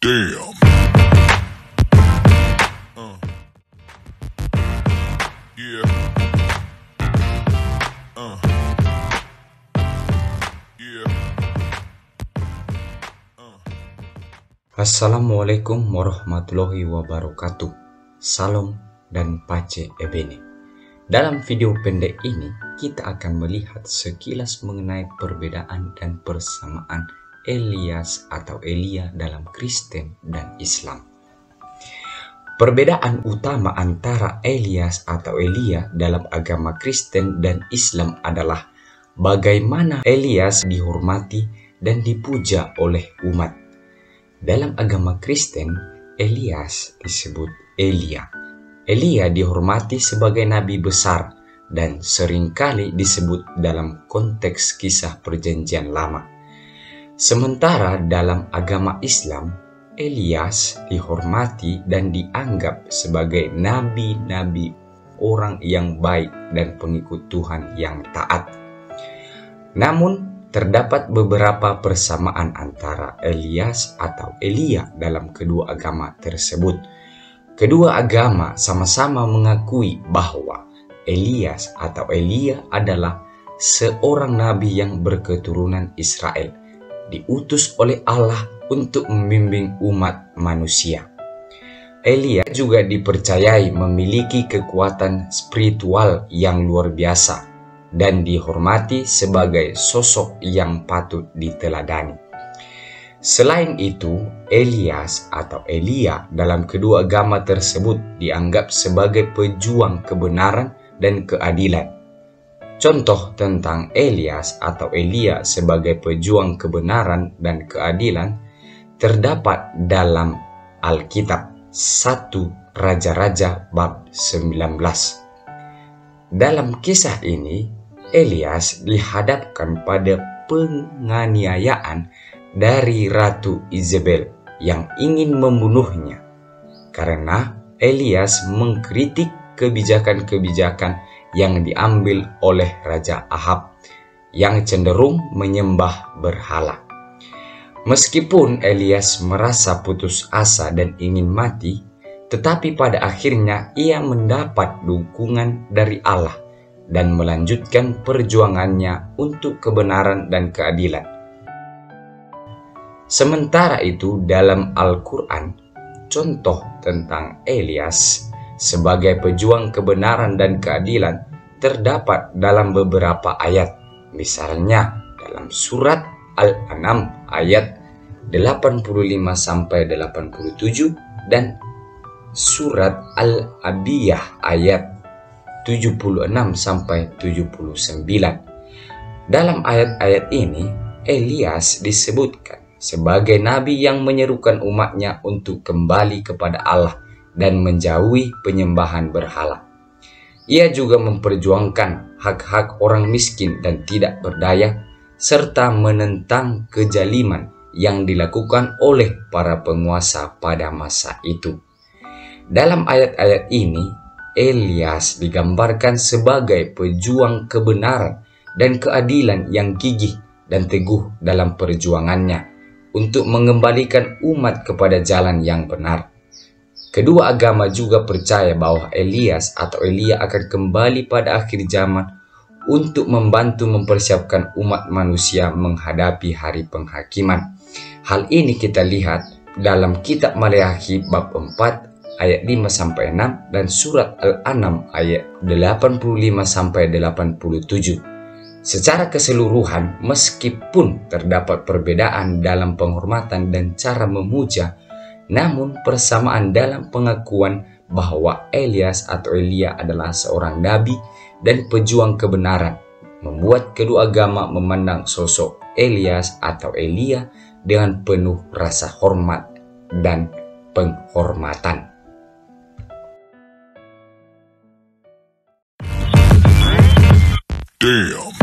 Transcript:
Damn. Yeah. Yeah. Assalamualaikum warahmatullahi wabarakatuh. Salam dan pace ebene. Dalam video pendek ini, kita akan melihat sekilas mengenai perbedaan dan persamaan Elias atau Elia dalam Kristen dan Islam. Perbedaan utama antara Elias atau Elia dalam agama Kristen dan Islam adalah bagaimana Elias dihormati dan dipuja oleh umat. Dalam agama Kristen, Elias disebut Elia. Elia dihormati sebagai nabi besar dan seringkali disebut dalam konteks kisah Perjanjian Lama. Sementara dalam agama Islam, Elias dihormati dan dianggap sebagai nabi-nabi, orang yang baik dan pengikut Tuhan yang taat. Namun, terdapat beberapa persamaan antara Elias atau Elia dalam kedua agama tersebut. Kedua agama sama-sama mengakui bahwa Elias atau Elia adalah seorang nabi yang berketurunan Israel, diutus oleh Allah untuk membimbing umat manusia. Elia juga dipercayai memiliki kekuatan spiritual yang luar biasa dan dihormati sebagai sosok yang patut diteladani. Selain itu, Elias atau Elia dalam kedua agama tersebut dianggap sebagai pejuang kebenaran dan keadilan. Contoh tentang Elias atau Elia sebagai pejuang kebenaran dan keadilan terdapat dalam Alkitab 1 Raja-Raja bab 19. Dalam kisah ini, Elias dihadapkan pada penganiayaan dari Ratu Izebel yang ingin membunuhnya karena Elias mengkritik kebijakan-kebijakan yang diambil oleh Raja Ahab yang cenderung menyembah berhala. Meskipun Elias merasa putus asa dan ingin mati, tetapi pada akhirnya ia mendapat dukungan dari Allah dan melanjutkan perjuangannya untuk kebenaran dan keadilan. Sementara itu, dalam Al-Quran, contoh tentang Elias sebagai pejuang kebenaran dan keadilan terdapat dalam beberapa ayat. Misalnya dalam surat Al-An'am ayat 85-87 dan surat Al-Abiyah ayat 76-79. Dalam ayat-ayat ini, Elias disebutkan sebagai nabi yang menyerukan umatnya untuk kembali kepada Allah dan menjauhi penyembahan berhala. Ia juga memperjuangkan hak-hak orang miskin dan tidak berdaya, serta menentang kezaliman yang dilakukan oleh para penguasa pada masa itu. Dalam ayat-ayat ini, Elias digambarkan sebagai pejuang kebenaran dan keadilan yang gigih dan teguh dalam perjuangannya untuk mengembalikan umat kepada jalan yang benar. Kedua agama juga percaya bahwa Elias atau Elia akan kembali pada akhir zaman untuk membantu mempersiapkan umat manusia menghadapi hari penghakiman. Hal ini kita lihat dalam kitab Maleakhi bab 4 ayat 5-6 dan surat Al-An'am ayat 85-87. Secara keseluruhan, meskipun terdapat perbedaan dalam penghormatan dan cara memuja, namun persamaan dalam pengakuan bahwa Elias atau Elia adalah seorang nabi dan pejuang kebenaran membuat kedua agama memandang sosok Elias atau Elia dengan penuh rasa hormat dan penghormatan. Damn.